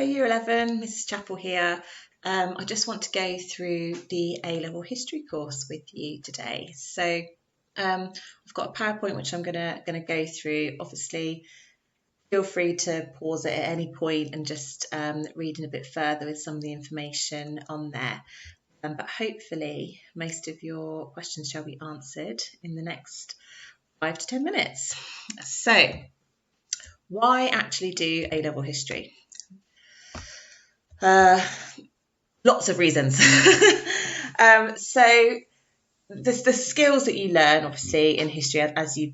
Year 11, Mrs. Chappell here. I just want to go through the A-level history course with you today. So I've got a PowerPoint which I'm gonna go through. Obviously, feel free to pause it at any point and just read in a bit further with some of the information on there. But hopefully most of your questions shall be answered in the next 5 to 10 minutes. So why actually do A-level history? Lots of reasons. So the skills that you learn, obviously, in history, as you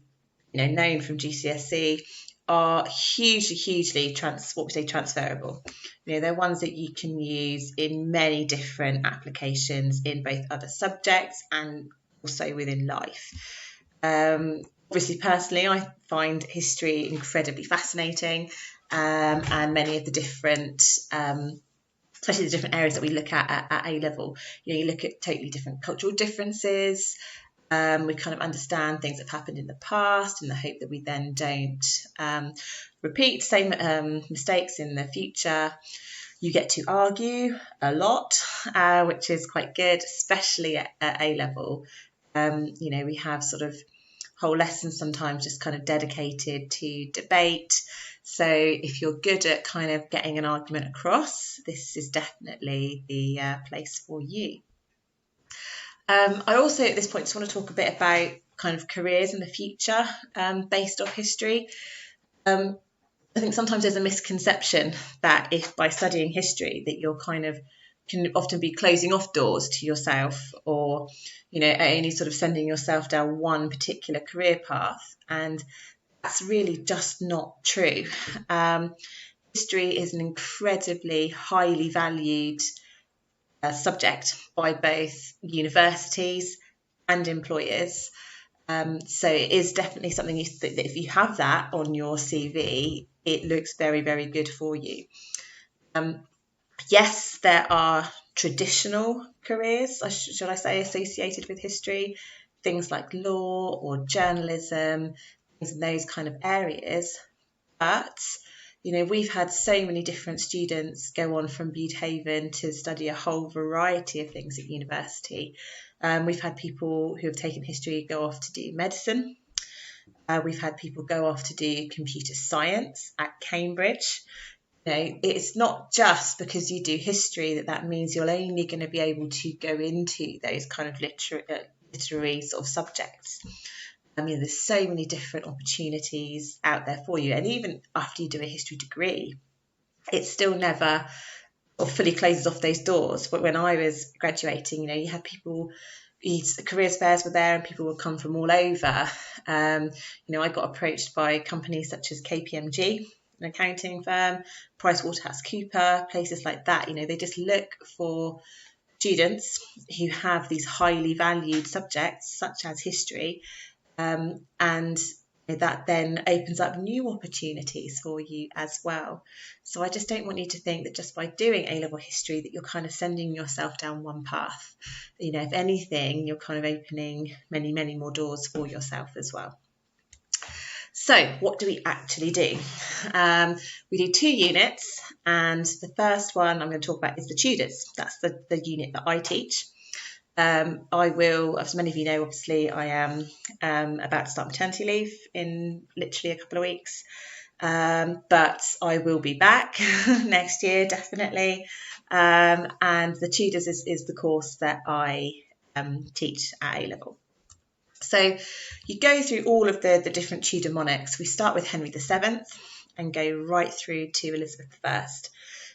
known from GCSE, are hugely transferable. They're ones that you can use in many different applications in both other subjects and also within life. Obviously, personally, I find history incredibly fascinating, and many of the different especially the different areas that we look at A-level. You look at totally different cultural differences. We kind of understand things that have happened in the past in the hope that we then don't repeat same mistakes in the future. You get to argue a lot, which is quite good, especially at A-level. We have sort of whole lessons sometimes just kind of dedicated to debate. So if you're good at kind of getting an argument across, this is definitely the place for you. I also at this point just want to talk a bit about kind of careers in the future based off history. I think sometimes there's a misconception that if by studying history that you're kind of can often be closing off doors to yourself, or only sort of sending yourself down one particular career path, and that's really just not true. History is an incredibly highly valued subject by both universities and employers. So it is definitely something that if you have that on your CV, it looks very, very good for you. Yes, there are traditional careers, should I say, associated with history, things like law or journalism, things in those kind of areas. But, we've had so many different students go on from Budehaven to study a whole variety of things at university. We've had people who have taken history go off to do medicine. We've had people go off to do computer science at Cambridge. It's not just because you do history that means you're only going to be able to go into those kind of literary sort of subjects. There's so many different opportunities out there for you. And even after you do a history degree, it still never fully closes off those doors. But when I was graduating, you had people, careers fairs were there and people would come from all over. I got approached by companies such as KPMG, an accounting firm, PricewaterhouseCoopers, places like that. They just look for students who have these highly valued subjects such as history, and that then opens up new opportunities for you as well. So I just don't want you to think that just by doing A-level history that you're kind of sending yourself down one path. If anything, you're kind of opening many, many more doors for yourself as well. So what do we actually do? We do 2 units, and the first one I'm going to talk about is the Tudors. That's the unit that I teach. I will, as many of you know, obviously I am about to start maternity leave in literally a couple of weeks, but I will be back next year, definitely. And the Tudors is the course that I teach at A-level. So you go through all of the different Tudor monarchs. We start with Henry VII and go right through to Elizabeth I.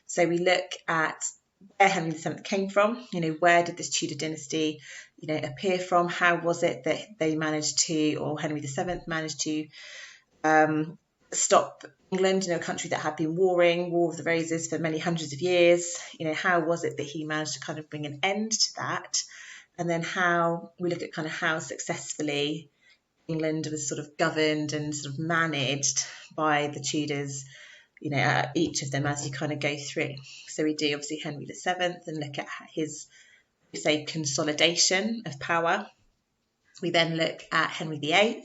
So we look at where Henry VII came from, where did this Tudor dynasty, appear from? How was it that they managed to, or Henry VII managed to stop England, a country that had been warring, War of the Roses for many hundreds of years? How was it that he managed to kind of bring an end to that? And then how we look at kind of how successfully England was sort of governed and sort of managed by the Tudors, each of them as you kind of go through. So we do obviously Henry VII and look at his, consolidation of power. We then look at Henry VIII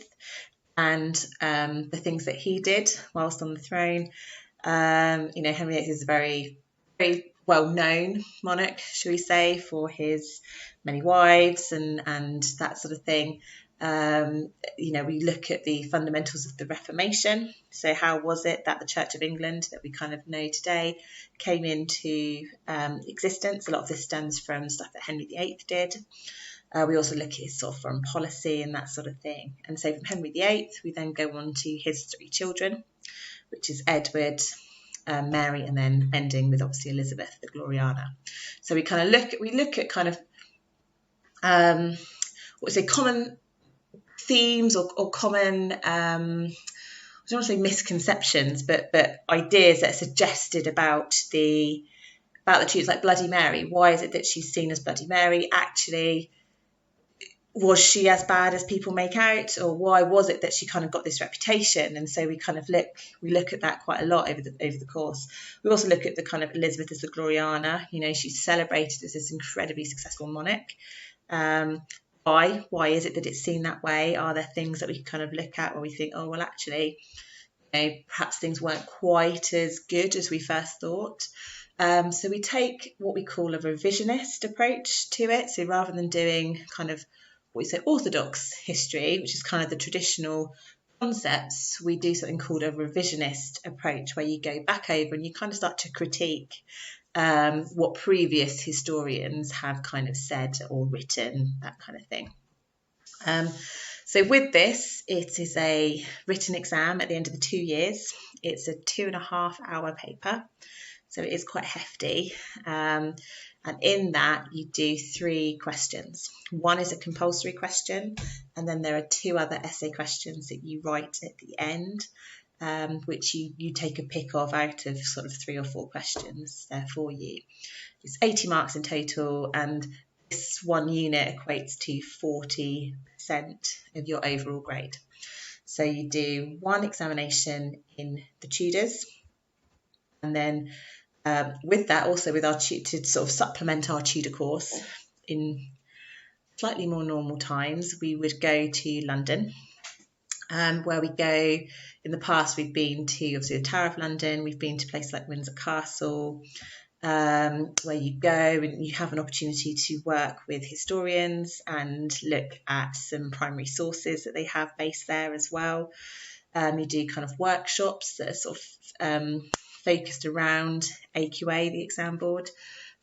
and the things that he did whilst on the throne. Henry VIII is a very, very well-known monarch, shall we say, for his many wives and that sort of thing. We look at the fundamentals of the Reformation. So how was it that the Church of England that we kind of know today came into existence? A lot of this stems from stuff that Henry VIII did. We also look at his sort of foreign policy and that sort of thing. And so from Henry VIII, we then go on to his 3 children, which is Edward, Mary, and then ending with obviously Elizabeth, the Gloriana. So we kind of look at kind of common themes or common I don't want to say misconceptions, but ideas that are suggested about the Tudors, like Bloody Mary. Why is it that she's seen as Bloody Mary? Actually, was she as bad as people make out, or why was it that she kind of got this reputation? And so we kind of look at that quite a lot over the course. We also look at the kind of Elizabeth as the Gloriana. She's celebrated as this incredibly successful monarch. Why is it that it's seen that way? Are there things that we kind of look at where we think, oh well, actually, perhaps things weren't quite as good as we first thought? So we take what we call a revisionist approach to it. So rather than doing kind of what we say orthodox history, which is kind of the traditional concepts, we do something called a revisionist approach, where you go back over and you kind of start to critique what previous historians have kind of said or written, that kind of thing. So with this, it is a written exam at the end of the 2 years. It's a 2.5-hour paper, so it is quite hefty. And in that, you do 3 questions. One is a compulsory question, and then there are 2 other essay questions that you write at the end, which you take a pick of out of sort of 3 or 4 questions there for you. It's 80 marks in total, and this one unit equates to 40% of your overall grade. So you do 1 examination in the Tudors, and then with that, also with our to sort of supplement our Tudor course in slightly more normal times, we would go to London, where we go. In the past, we've been to obviously the Tower of London. We've been to places like Windsor Castle, where you go and you have an opportunity to work with historians and look at some primary sources that they have based there as well. You do kind of workshops that are sort of focused around AQA, the exam board.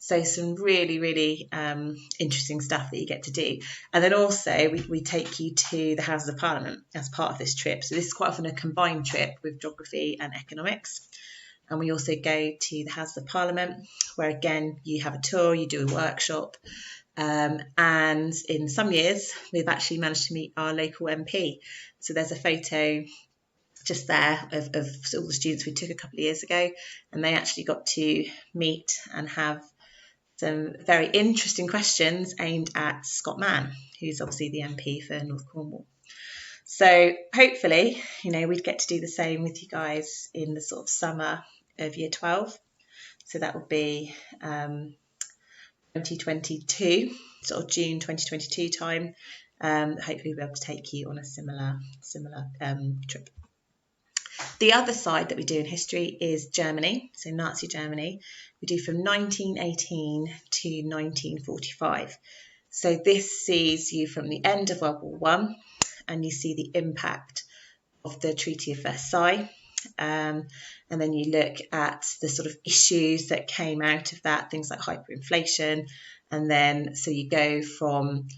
So some really, really interesting stuff that you get to do. And then also we take you to the Houses of Parliament as part of this trip. So this is quite often a combined trip with geography and economics. And we also go to the Houses of Parliament, where again, you have a tour, you do a workshop. And in some years, we've actually managed to meet our local MP. So there's a photo just there of all the students we took a couple of years ago, and they actually got to meet and have some very interesting questions aimed at Scott Mann, who's obviously the MP for North Cornwall. So hopefully, we'd get to do the same with you guys in the sort of summer of year 12. So that would be 2022, sort of June 2022 time. Hopefully we'll be able to take you on a similar trip. The other side that we do in history is Germany, so Nazi Germany. We do from 1918 to 1945. So this sees you from the end of World War I, and you see the impact of the Treaty of Versailles. And then you look at the sort of issues that came out of that, things like hyperinflation. And then so you go from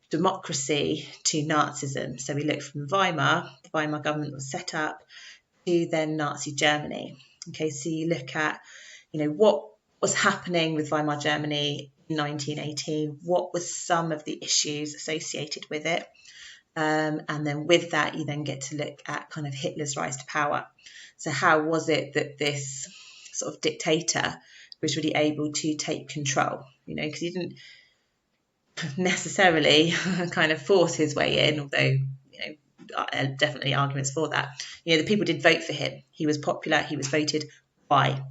democracy to Nazism. So we look from Weimar, the Weimar government was set up, to then Nazi Germany. Okay, so you look at, what was happening with Weimar Germany in 1918, what was some of the issues associated with it. And then with that, you then get to look at kind of Hitler's rise to power. So how was it that this sort of dictator was really able to take control? Because he didn't necessarily kind of force his way in, although definitely arguments for that. The people did vote for him. He was popular. He was voted. Why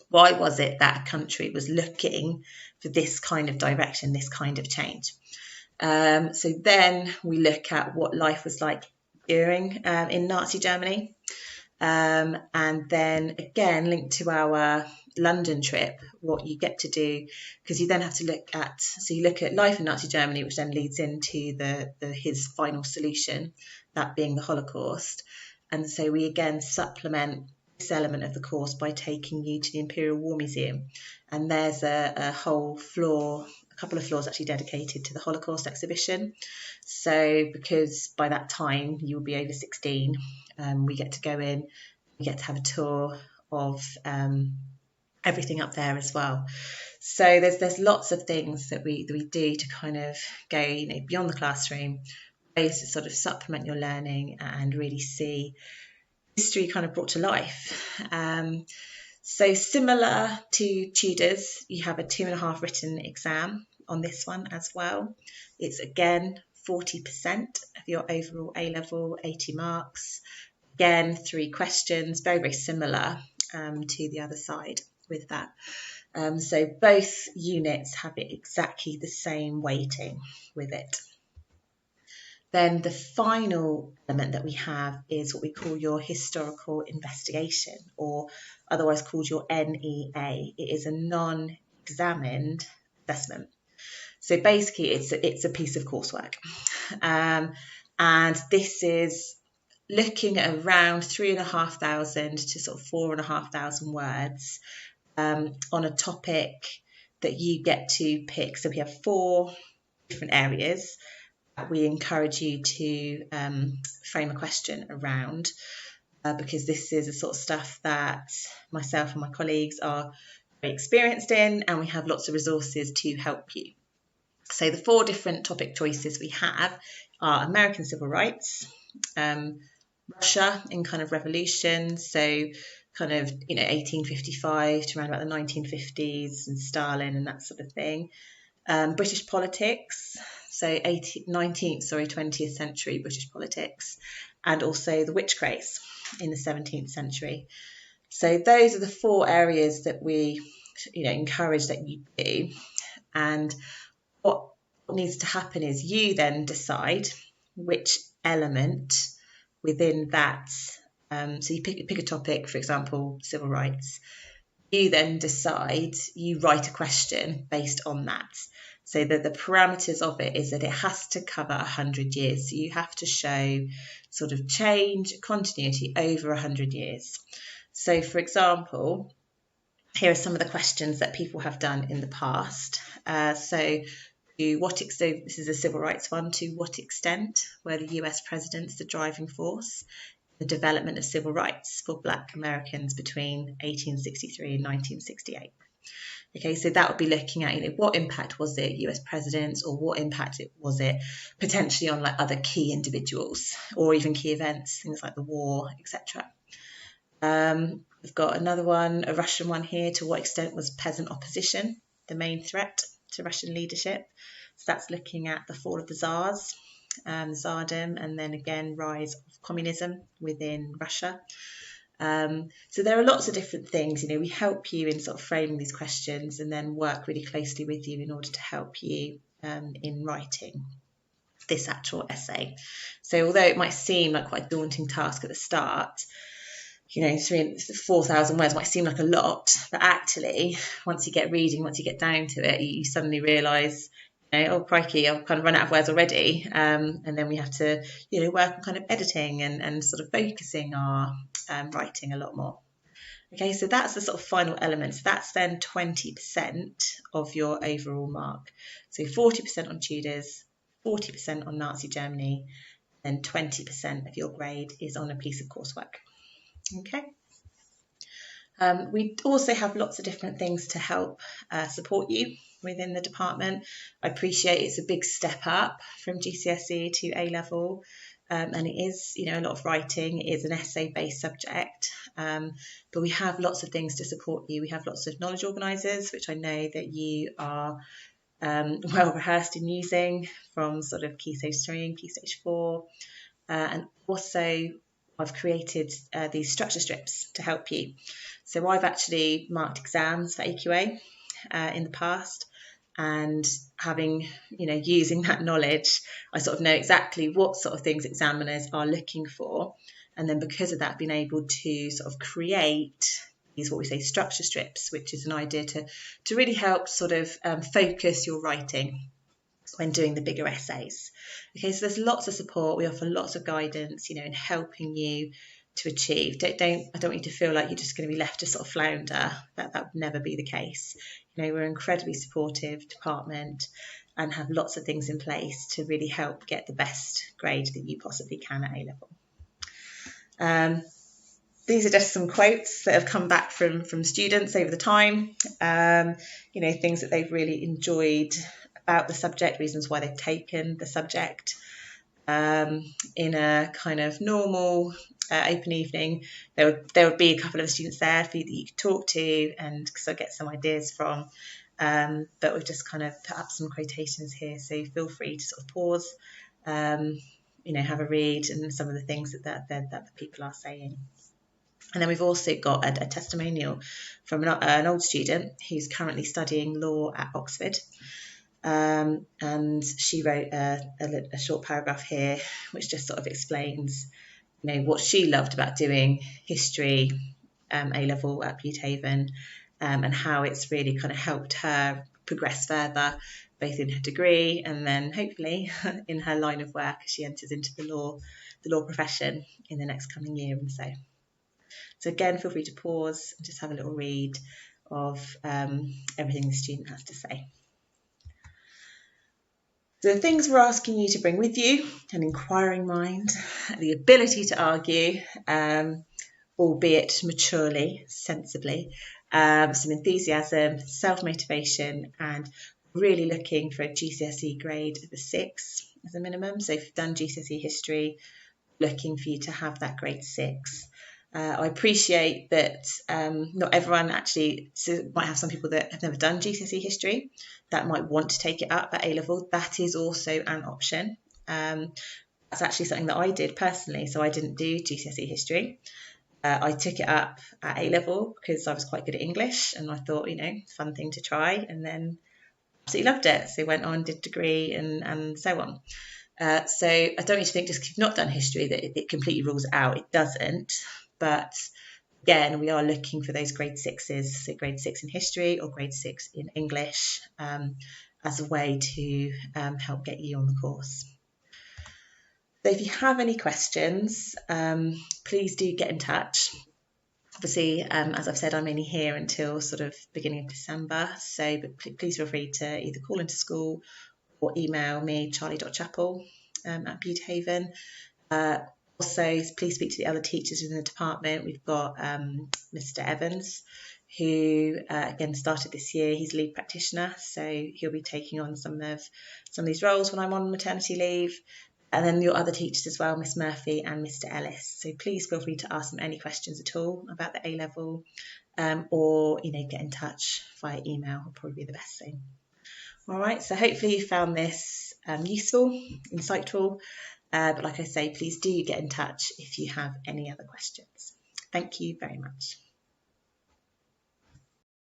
was it that a country was looking for this kind of direction, this kind of change? So then we look at what life was like during in Nazi Germany. And then again, linked to our London trip, what you get to do, because you then have to look at, so you look at life in Nazi Germany, which then leads into his final solution, that being the Holocaust. And so we again supplement this element of the course by taking you to the Imperial War Museum. And there's a whole floor, a couple of floors actually dedicated to the Holocaust exhibition. So because by that time you will be over 16, we get to go in, we get to have a tour of everything up there as well. So there's lots of things that we do to kind of go, beyond the classroom, ways to sort of supplement your learning and really see history kind of brought to life. So similar to Tudors, you have a 2.5 written exam on this one as well. It's again 40% of your overall A-level, 80 marks. Again, 3 questions, very, very similar to the other side with that. So both units have it exactly the same weighting with it. Then the final element that we have is what we call your historical investigation, or otherwise called your NEA. It is a non-examined assessment. So basically it's a piece of coursework. And this is looking at around 3,500 to sort of 4,500 words on a topic that you get to pick. So we have 4 different areas that we encourage you to frame a question around, because this is the sort of stuff that myself and my colleagues are very experienced in, and we have lots of resources to help you. So the 4 different topic choices we have are American civil rights, Russia in kind of revolution, so kind of 1855 to around about the 1950s and Stalin and that sort of thing. British politics, so 20th century British politics, and also the witch craze in the 17th century. So those are the 4 areas that we encourage that you do. And what needs to happen is you then decide which element within that, so you pick a topic, for example, civil rights. You then decide, you write a question based on that. So that the parameters of it is that it has to cover 100 years. So you have to show sort of change, continuity over 100 years. So for example, here are some of the questions that people have done in the past. So this is a civil rights one, to what extent were the US presidents the driving force in the development of civil rights for Black Americans between 1863 and 1968? Okay, so that would be looking at, what impact was it US presidents, or what impact was it potentially on like other key individuals or even key events, things like the war, etc. We've got another one, a Russian one here, to what extent was peasant opposition the main threat to Russian leadership? So that's looking at the fall of the Tsars, Tsardom, and then again rise of communism within Russia. So there are lots of different things. We help you in sort of framing these questions and then work really closely with you in order to help you in writing this actual essay. So although it might seem like quite a daunting task at the start, 4,000 words might seem like a lot, but actually once you get reading, once you get down to it, you suddenly realise, oh crikey, I've kind of run out of words already, and then we have to work on kind of editing and sort of focusing our writing a lot more. Okay, so that's the sort of final element. So that's then 20% of your overall mark. So 40% on Tudors, 40% on Nazi Germany, and 20% of your grade is on a piece of coursework. Okay. We also have lots of different things to help support you within the department. I appreciate it's a big step up from GCSE to A-level, and it is, a lot of writing. It is an essay-based subject, but we have lots of things to support you. We have lots of knowledge organisers, which I know that you are well rehearsed in using, from sort of Key Stage 3 and Key Stage 4, and also I've created these structure strips to help you. So I've actually marked exams for AQA in the past, and having, using that knowledge, I sort of know exactly what sort of things examiners are looking for. And then because of that, being able to sort of create these, what we say, structure strips, which is an idea to really help sort of focus your writing when doing the bigger essays. Okay, so there's lots of support. We offer lots of guidance, in helping you to achieve. I don't want you to feel like you're just going to be left to sort of flounder. That would never be the case. We're an incredibly supportive department and have lots of things in place to really help get the best grade that you possibly can at A-level. These are just some quotes that have come back from students over the time, things that they've really enjoyed about the subject, reasons why they've taken the subject. In a kind of normal open evening, there would be a couple of students there for you that you could talk to and sort of get some ideas from. But we've just kind of put up some quotations here, so feel free to sort of pause, have a read and some of the things that the people are saying. And then we've also got a testimonial from an old student who's currently studying law at Oxford. And she wrote a short paragraph here, which just sort of explains, what she loved about doing history A-level at Butehaven, and how it's really kind of helped her progress further, both in her degree and then hopefully in her line of work as she enters into the law profession in the next coming year and so. So again, feel free to pause and just have a little read of everything the student has to say. So the things we're asking you to bring with you: an inquiring mind, the ability to argue, albeit maturely, sensibly, some enthusiasm, self-motivation, and really looking for a GCSE grade of a 6 as a minimum. So if you've done GCSE history, looking for you to have that grade 6. I appreciate that not everyone actually, so might have some people that have never done GCSE history that might want to take it up at A-level. That is also an option. That's actually something that I did personally. So I didn't do GCSE history. I took it up at A-level because I was quite good at English and I thought, fun thing to try, and then absolutely loved it. So went on, did degree and so on. So I don't want you to think just because you've not done history that it completely rules it out. It doesn't. But again, we are looking for those grade 6s, so grade 6 in history or grade 6 in English, as a way to help get you on the course. So if you have any questions, please do get in touch. Obviously, as I've said, I'm only here until sort of beginning of December, but please feel free to either call into school or email me, charlie.chapel at Butehaven. Also, please speak to the other teachers in the department. We've got Mr. Evans, who again started this year. He's lead practitioner, so he'll be taking on some of these roles when I'm on maternity leave. And then your other teachers as well, Miss Murphy and Mr. Ellis. So please feel free to ask them any questions at all about the A-level, or get in touch via email. Will probably be the best thing. All right. So hopefully you found this useful, insightful. But like I say, please do get in touch if you have any other questions. Thank you very much.